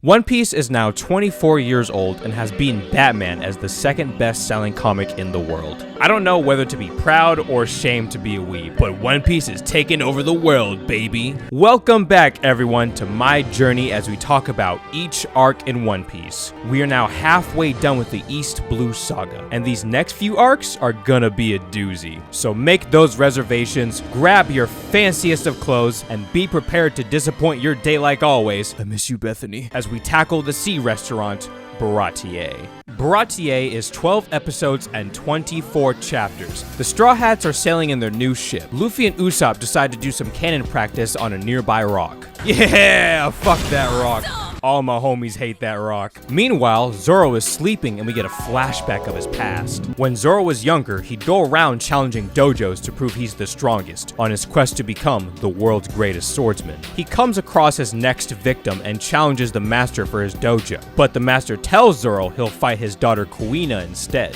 One Piece is now 24 years old and has beaten Batman as the second best-selling comic in the world. I don't know whether to be proud or ashamed to be a weeb, but One Piece is taking over the world, baby. Welcome back, everyone, to my journey as we talk about each arc in One Piece. We are now halfway done with the East Blue Saga, and these next few arcs are gonna be a doozy. So make those reservations, grab your fanciest of clothes, and be prepared to disappoint your day like always. I miss you, Bethany. As we tackle the sea restaurant, Baratie. Baratie is 12 episodes and 24 chapters. The Straw Hats are sailing in their new ship. Luffy and Usopp decide to do some cannon practice on a nearby rock. Yeah, fuck that rock. All my homies hate that rock. Meanwhile, Zoro is sleeping and we get a flashback of his past. When Zoro was younger, he'd go around challenging dojos to prove he's the strongest, on his quest to become the world's greatest swordsman. He comes across his next victim and challenges the master for his dojo, but the master tells Zoro he'll fight his daughter Kuina instead.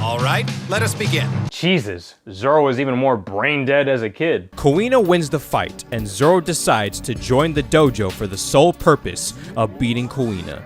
All right, let us begin. Jesus, Zoro was even more brain dead as a kid. Kuina wins the fight, and Zoro decides to join the dojo for the sole purpose of beating Kuina.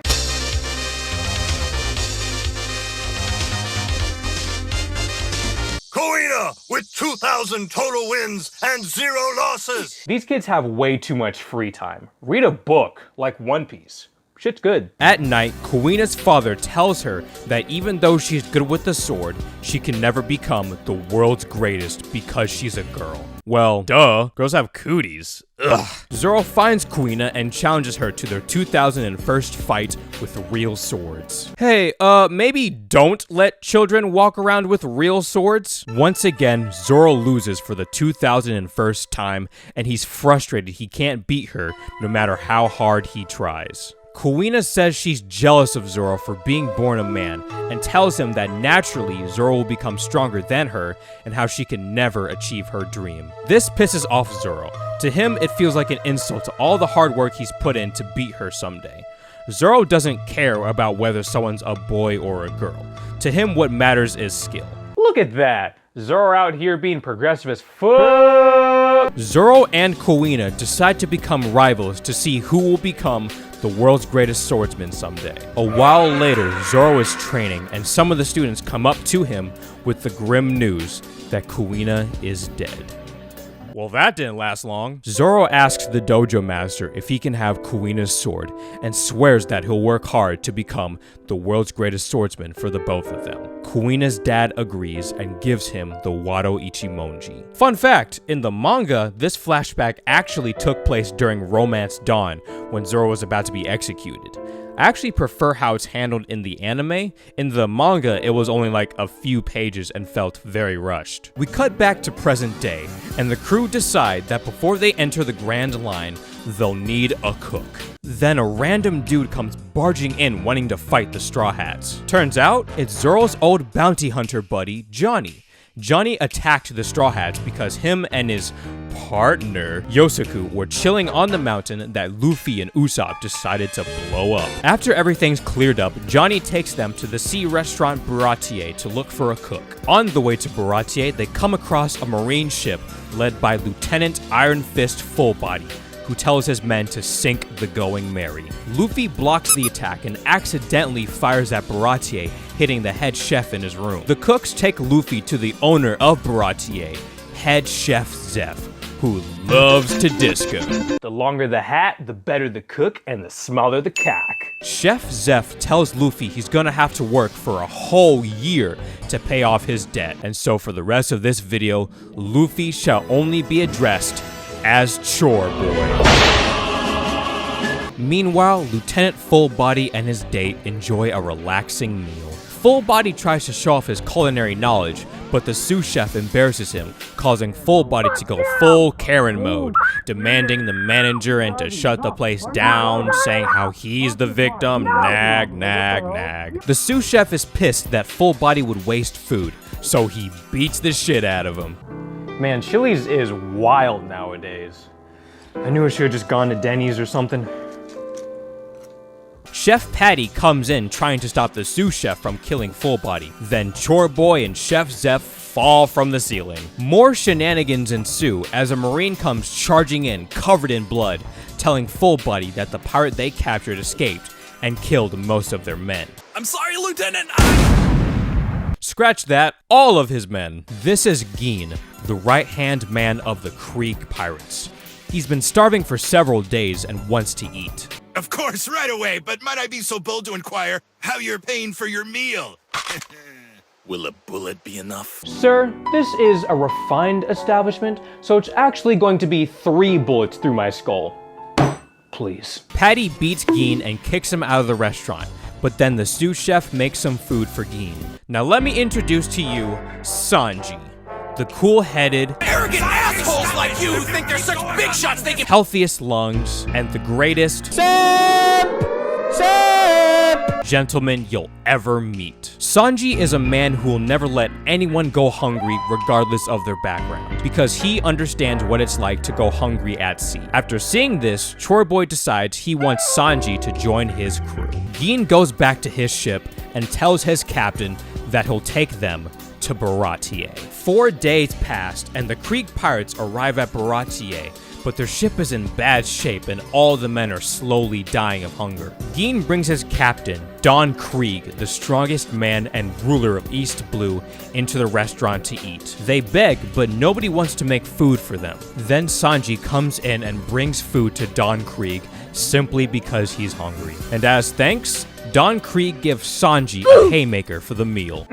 Kuina with 2,000 total wins and 0 losses. These kids have way too much free time. Read a book like One Piece. Shit's good. At night, Kuina's father tells her that even though she's good with the sword, she can never become the world's greatest because she's a girl. Well, duh. Girls have cooties. Ugh. Zoro finds Kuina and challenges her to their 2001 fight with real swords. Hey, maybe don't let children walk around with real swords? Once again, Zoro loses for the 2001 time, and he's frustrated he can't beat her no matter how hard he tries. Kuina says she's jealous of Zoro for being born a man and tells him that naturally Zoro will become stronger than her and how she can never achieve her dream. This pisses off Zoro. To him, it feels like an insult to all the hard work he's put in to beat her someday. Zoro doesn't care about whether someone's a boy or a girl. To him, what matters is skill. Look at that. Zoro out here being progressive as fuck. Zoro and Kuina decide to become rivals to see who will become the world's greatest swordsman someday. A while later, Zoro is training and some of the students come up to him with the grim news that Kuina is dead. Well, that didn't last long. Zoro asks the dojo master if he can have Kuina's sword and swears that he'll work hard to become the world's greatest swordsman for the both of them. Kuina's dad agrees and gives him the Wado Ichimonji. Fun fact, in the manga, this flashback actually took place during Romance Dawn when Zoro was about to be executed. I actually prefer how it's handled in the anime. In the manga, it was only like a few pages and felt very rushed. We cut back to present day, and the crew decide that before they enter the Grand Line, they'll need a cook. Then a random dude comes barging in wanting to fight the Straw Hats. Turns out, it's Zoro's old bounty hunter buddy, Johnny. Johnny attacked the Straw Hats because him and his partner, Yosaku, were chilling on the mountain that Luffy and Usopp decided to blow up. After everything's cleared up, Johnny takes them to the sea restaurant Baratie to look for a cook. On the way to Baratie, they come across a marine ship led by Lieutenant Iron Fist Fullbody, who tells his men to sink the Going Merry. Luffy blocks the attack and accidentally fires at Baratie, hitting the head chef in his room. The cooks take Luffy to the owner of Baratie, Head Chef Zeph, who loves to disco. The longer the hat, the better the cook, and the smaller the cock. Chef Zeph tells Luffy he's gonna have to work for a whole year to pay off his debt. And so for the rest of this video, Luffy shall only be addressed as Chore Boy. Meanwhile, Lieutenant Fullbody and his date enjoy a relaxing meal. Fullbody tries to show off his culinary knowledge, but the sous chef embarrasses him, causing Fullbody to go full Karen mode, demanding the manager and to shut the place down, saying how he's the victim, nag, nag, nag. The sous chef is pissed that Fullbody would waste food, so he beats the shit out of him. Man, Chili's is wild nowadays. I knew I should have just gone to Denny's or something. Chef Patty comes in trying to stop the sous chef from killing Fullbody. Then Chore Boy and Chef Zeph fall from the ceiling. More shenanigans ensue as a Marine comes charging in, covered in blood, telling Full Buddy that the pirate they captured escaped and killed most of their men. I'm sorry, Lieutenant. Scratch that, all of his men. This is Geen, the right-hand man of the Krieg pirates. He's been starving for several days and wants to eat. Of course, right away, but might I be so bold to inquire how you're paying for your meal? Will a bullet be enough? Sir, this is a refined establishment, so it's actually going to be 3 bullets through my skull. Please. Patty beats Geen and kicks him out of the restaurant, but then the sous chef makes some food for Geen. Now let me introduce to you Sanji, the cool-headed, Arrogant assholes like you who think they're such big shots they can— healthiest lungs, and the greatest gentleman you'll ever meet. Sanji is a man who will never let anyone go hungry regardless of their background, because he understands what it's like to go hungry at sea. After seeing this, ChoreBoy decides he wants Sanji to join his crew. Geen goes back to his ship and tells his captain that he'll take them to Baratie. 4 days passed and the Krieg pirates arrive at Baratie, but their ship is in bad shape and all the men are slowly dying of hunger. Geen brings his captain, Don Krieg, the strongest man and ruler of East Blue, into the restaurant to eat. They beg, but nobody wants to make food for them. Then Sanji comes in and brings food to Don Krieg simply because he's hungry. And as thanks, Don Krieg gives Sanji a haymaker for the meal.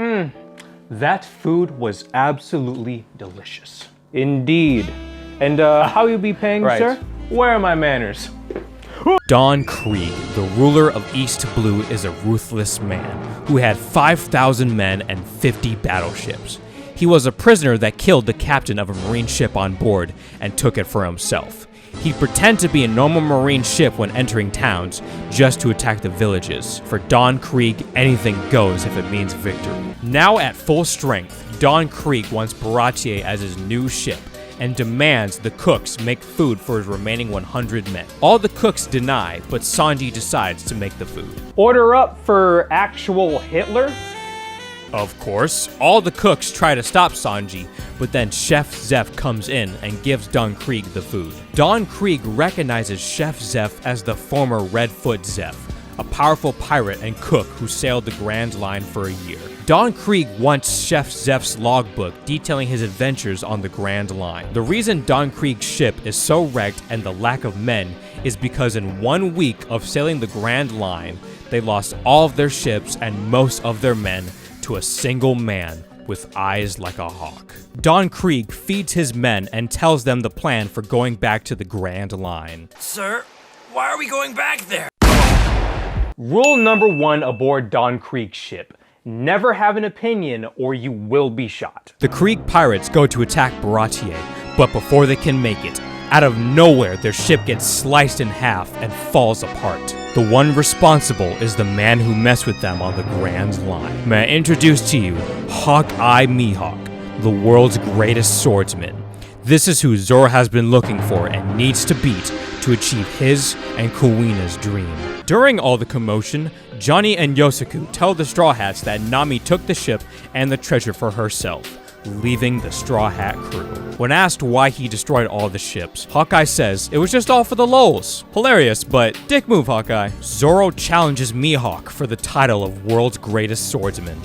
That food was absolutely delicious. Indeed. And how you be paying, sir? Where are my manners? Don Krieg, the ruler of East Blue, is a ruthless man who had 5,000 men and 50 battleships. He was a prisoner that killed the captain of a marine ship on board and took it for himself. He'd pretend to be a normal marine ship when entering towns just to attack the villages. For Don Krieg, anything goes if it means victory. Now at full strength, Don Krieg wants Baratie as his new ship and demands the cooks make food for his remaining 100 men. All the cooks deny, but Sanji decides to make the food. Order up for actual Hitler? Of course, all the cooks try to stop Sanji, but then Chef Zeph comes in and gives Don Krieg the food. Don Krieg recognizes Chef Zeph as the former Redfoot Zeph, a powerful pirate and cook who sailed the Grand Line for a year. Don Krieg wants Chef Zeph's logbook detailing his adventures on the Grand Line. The reason Don Krieg's ship is so wrecked and the lack of men is because in 1 week of sailing the Grand Line, they lost all of their ships and most of their men to a single man with eyes like a hawk. Don Krieg feeds his men and tells them the plan for going back to the Grand Line. Sir, why are we going back there? Rule number 1 aboard Don Krieg's ship: never have an opinion or you will be shot. The Krieg pirates go to attack Baratie, but before they can make it, out of nowhere their ship gets sliced in half and falls apart. The one responsible is the man who messed with them on the Grand Line. May I introduce to you Hawkeye Mihawk, the world's greatest swordsman. This is who Zoro has been looking for and needs to beat to achieve his and Kuina's dream. During all the commotion, Johnny and Yosaku tell the Straw Hats that Nami took the ship and the treasure for herself, leaving the Straw Hat crew. When asked why he destroyed all the ships, Hawkeye says it was just all for the lulz. Hilarious, but dick move, Hawkeye. Zoro challenges Mihawk for the title of world's greatest swordsman.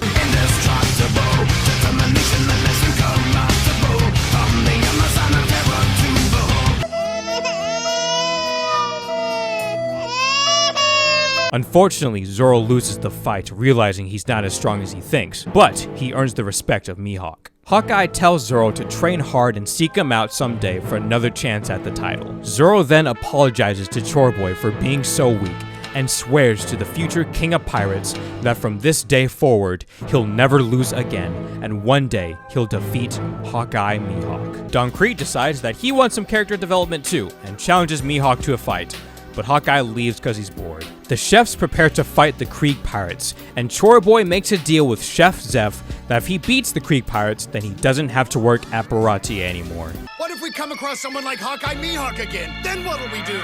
Unfortunately, Zoro loses the fight, realizing he's not as strong as he thinks, but he earns the respect of Mihawk. Hawkeye tells Zoro to train hard and seek him out someday for another chance at the title. Zoro then apologizes to ChoreBoy for being so weak and swears to the future King of Pirates that from this day forward, he'll never lose again, and one day he'll defeat Hawkeye Mihawk. Don Krieg decides that he wants some character development too, and challenges Mihawk to a fight, but Hawkeye leaves because he's bored. The chefs prepare to fight the Krieg pirates, and ChoreBoy makes a deal with Chef Zeph that if he beats the Krieg pirates, then he doesn't have to work at Baratie anymore. What if we come across someone like Hawkeye Mihawk again? Then what'll we do?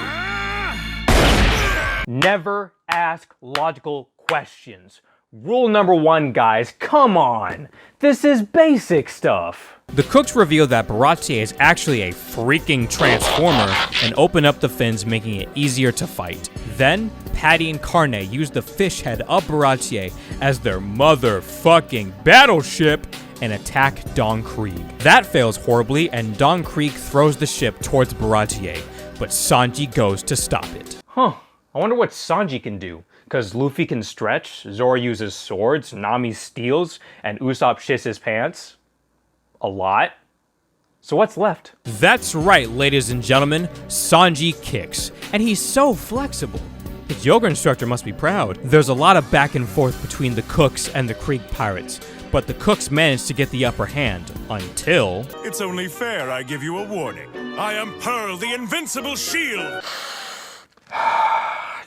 Never ask logical questions. Rule number 1, guys, come on! This is basic stuff! The cooks reveal that Baratie is actually a freaking transformer and open up the fins, making it easier to fight. Then, Patty and Carne use the fish head of Baratie as their motherfucking battleship and attack Don Krieg. That fails horribly, and Don Krieg throws the ship towards Baratie, but Sanji goes to stop it. Huh, I wonder what Sanji can do. Cause Luffy can stretch, Zoro uses swords, Nami steals, and Usopp shits his pants. A lot. So what's left? That's right, ladies and gentlemen, Sanji kicks. And he's so flexible. His yoga instructor must be proud. There's a lot of back and forth between the cooks and the Krieg pirates, but the cooks manage to get the upper hand, until... It's only fair I give you a warning. I am Pearl, the invincible shield!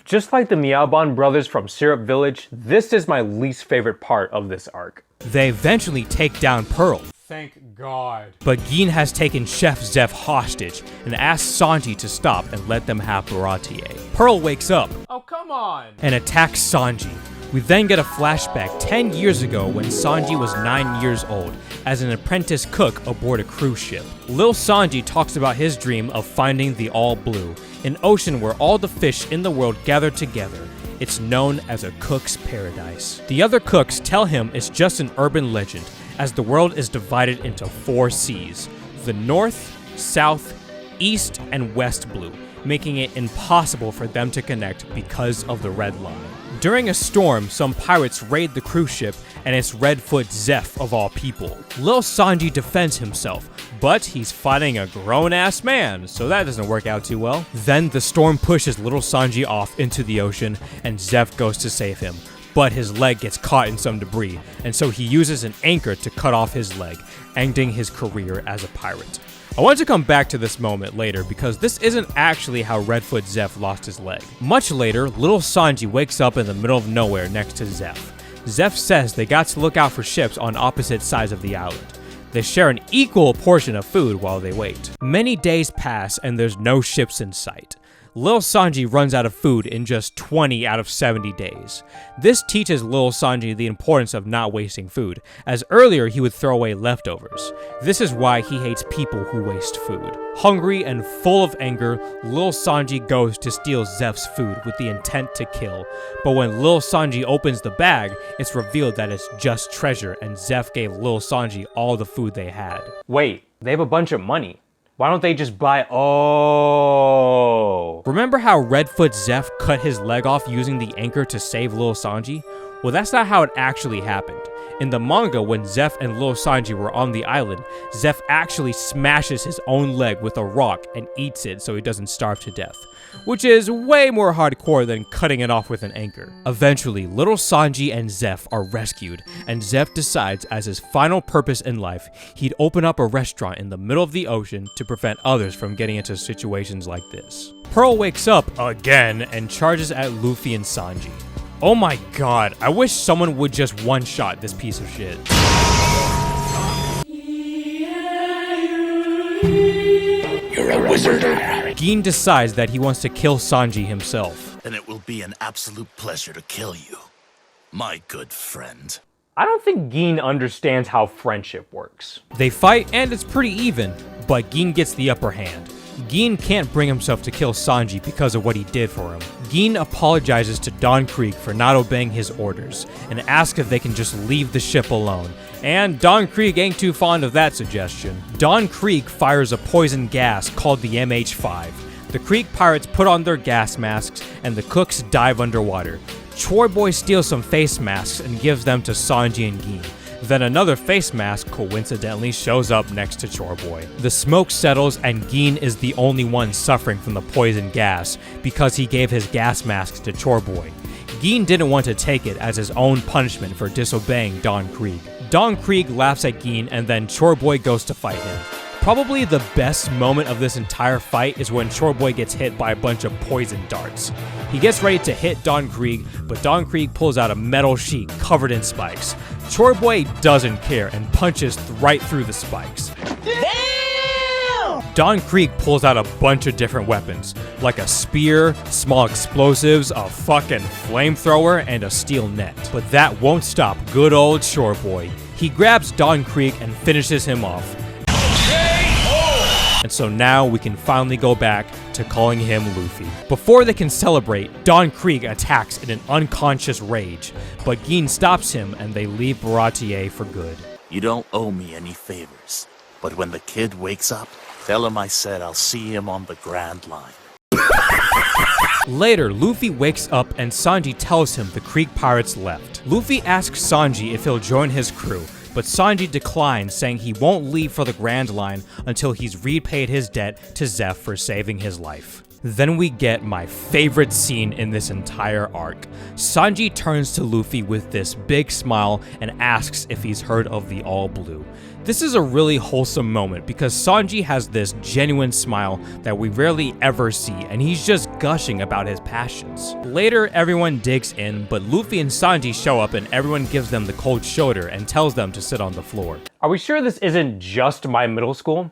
Just like the Meowbon brothers from Syrup Village, this is my least favorite part of this arc. They eventually take down Pearl. Thank God. But Gin has taken Chef Zeph hostage and asks Sanji to stop and let them have Baratie. Pearl wakes up. Oh, come on. And attacks Sanji. We then get a flashback 10 years ago when Sanji was 9 years old as an apprentice cook aboard a cruise ship. Lil Sanji talks about his dream of finding the All Blue, an ocean where all the fish in the world gather together. It's known as a cook's paradise. The other cooks tell him it's just an urban legend, as the world is divided into 4 seas: the North, South, East, and West Blue, making it impossible for them to connect because of the Red Line. During a storm, some pirates raid the cruise ship, and it's Redfoot Zeph of all people. Lil Sanji defends himself, but he's fighting a grown-ass man, so that doesn't work out too well. Then the storm pushes little Sanji off into the ocean, and Zeph goes to save him. But his leg gets caught in some debris, and so he uses an anchor to cut off his leg, ending his career as a pirate. I want to come back to this moment later because this isn't actually how Redfoot Zeph lost his leg. Much later, little Sanji wakes up in the middle of nowhere next to Zeph. Zeph says they got to look out for ships on opposite sides of the island. They share an equal portion of food while they wait. Many days pass and there's no ships in sight. Lil Sanji runs out of food in just 20 out of 70 days. This teaches Lil Sanji the importance of not wasting food, as earlier he would throw away leftovers. This is why he hates people who waste food. Hungry and full of anger, Lil Sanji goes to steal Zeph's food with the intent to kill. But when Lil Sanji opens the bag, it's revealed that it's just treasure, and Zeph gave Lil Sanji all the food they had. Wait, they have a bunch of money. Why don't they just buy— oh. Remember how Redfoot Zeph cut his leg off using the anchor to save Lil Sanji? Well, that's not how it actually happened. In the manga, when Zeph and Lil Sanji were on the island, Zeph actually smashes his own leg with a rock and eats it so he doesn't starve to death, which is way more hardcore than cutting it off with an anchor. Eventually, little Sanji and Zeph are rescued, and Zeph decides as his final purpose in life, he'd open up a restaurant in the middle of the ocean to prevent others from getting into situations like this. Pearl wakes up again and charges at Luffy and Sanji. Oh my god, I wish someone would just one-shot this piece of shit. You're a wizard. Gin decides that he wants to kill Sanji himself. And it will be an absolute pleasure to kill you, my good friend. I don't think Gin understands how friendship works. They fight and it's pretty even, but Gin gets the upper hand. Gin can't bring himself to kill Sanji because of what he did for him. Gin apologizes to Don Krieg for not obeying his orders and asks if they can just leave the ship alone. And Don Krieg ain't too fond of that suggestion. Don Krieg fires a poison gas called the MH5. The Krieg pirates put on their gas masks and the cooks dive underwater. ChoreBoy steals some face masks and gives them to Sanji and Gin. Then another face mask coincidentally shows up next to ChoreBoy. The smoke settles and Gin is the only one suffering from the poison gas because he gave his gas masks to ChoreBoy. Gin didn't want to take it as his own punishment for disobeying Don Krieg. Don Krieg laughs at Gin and then ChoreBoy goes to fight him. Probably the best moment of this entire fight is when ChoreBoy gets hit by a bunch of poison darts. He gets ready to hit Don Krieg, but Don Krieg pulls out a metal sheet covered in spikes. ChoreBoy doesn't care and punches right through the spikes. Damn! Don Krieg pulls out a bunch of different weapons, like a spear, small explosives, a fucking flamethrower, and a steel net. But that won't stop good old Shoreboy. He grabs Don Krieg and finishes him off. And so now we can finally go back to calling him Luffy. Before they can celebrate, Don Krieg attacks in an unconscious rage, but Gin stops him and they leave Baratie for good. You don't owe me any favors, but when the kid wakes up, tell him I said I'll see him on the Grand Line. Later, Luffy wakes up and Sanji tells him the Krieg pirates left. Luffy asks Sanji if he'll join his crew, but Sanji declines, saying he won't leave for the Grand Line until he's repaid his debt to Zeph for saving his life. Then we get my favorite scene in this entire arc. Sanji turns to Luffy with this big smile and asks if he's heard of the All Blue. This is a really wholesome moment because Sanji has this genuine smile that we rarely ever see, and he's just gushing about his passions. Later, everyone digs in, but Luffy and Sanji show up and everyone gives them the cold shoulder and tells them to sit on the floor. Are we sure this isn't just my middle school?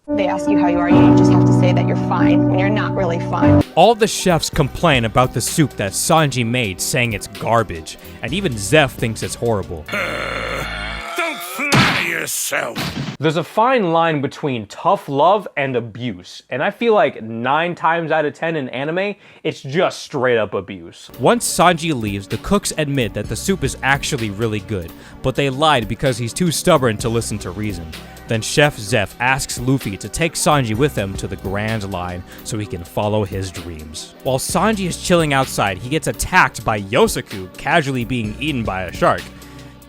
They ask you how you are, you just have to say that you're fine when you're not really fine. All the chefs complain about the soup that Sanji made, saying it's garbage, and even Zeph thinks it's horrible. Don't flatter yourself. There's a fine line between tough love and abuse, and I feel like 9 times out of 10 in anime, it's just straight up abuse. Once Sanji leaves, the cooks admit that the soup is actually really good, but they lied because he's too stubborn to listen to reason. Then Chef Zeph asks Luffy to take Sanji with him to the Grand Line so he can follow his dreams. While Sanji is chilling outside, he gets attacked by Yosaku, casually being eaten by a shark.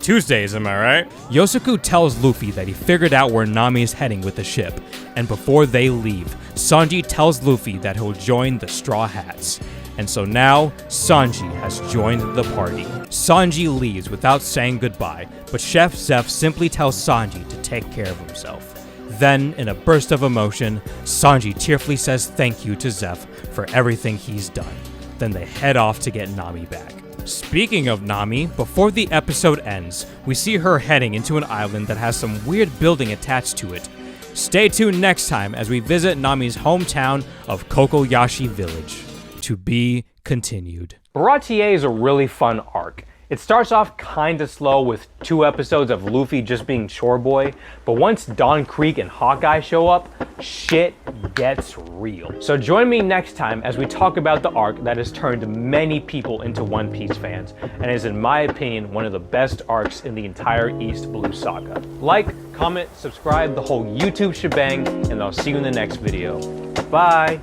Tuesdays, am I right? Yosaku tells Luffy that he figured out where Nami is heading with the ship, and before they leave, Sanji tells Luffy that he'll join the Straw Hats. And so now, Sanji has joined the party. Sanji leaves without saying goodbye, but Chef Zeph simply tells Sanji to take care of himself. Then, in a burst of emotion, Sanji tearfully says thank you to Zeph for everything he's done. Then they head off to get Nami back. Speaking of Nami, before the episode ends, we see her heading into an island that has some weird building attached to it. Stay tuned next time as we visit Nami's hometown of Kokoyashi Village. To be continued. Baratie is a really fun arc. It starts off kinda slow with 2 episodes of Luffy just being Choreboy, but once Don Krieg and Hawkeye show up, shit gets real. So join me next time as we talk about the arc that has turned many people into One Piece fans, and is in my opinion one of the best arcs in the entire East Blue saga. Like, comment, subscribe, the whole YouTube shebang, and I'll see you in the next video. Bye!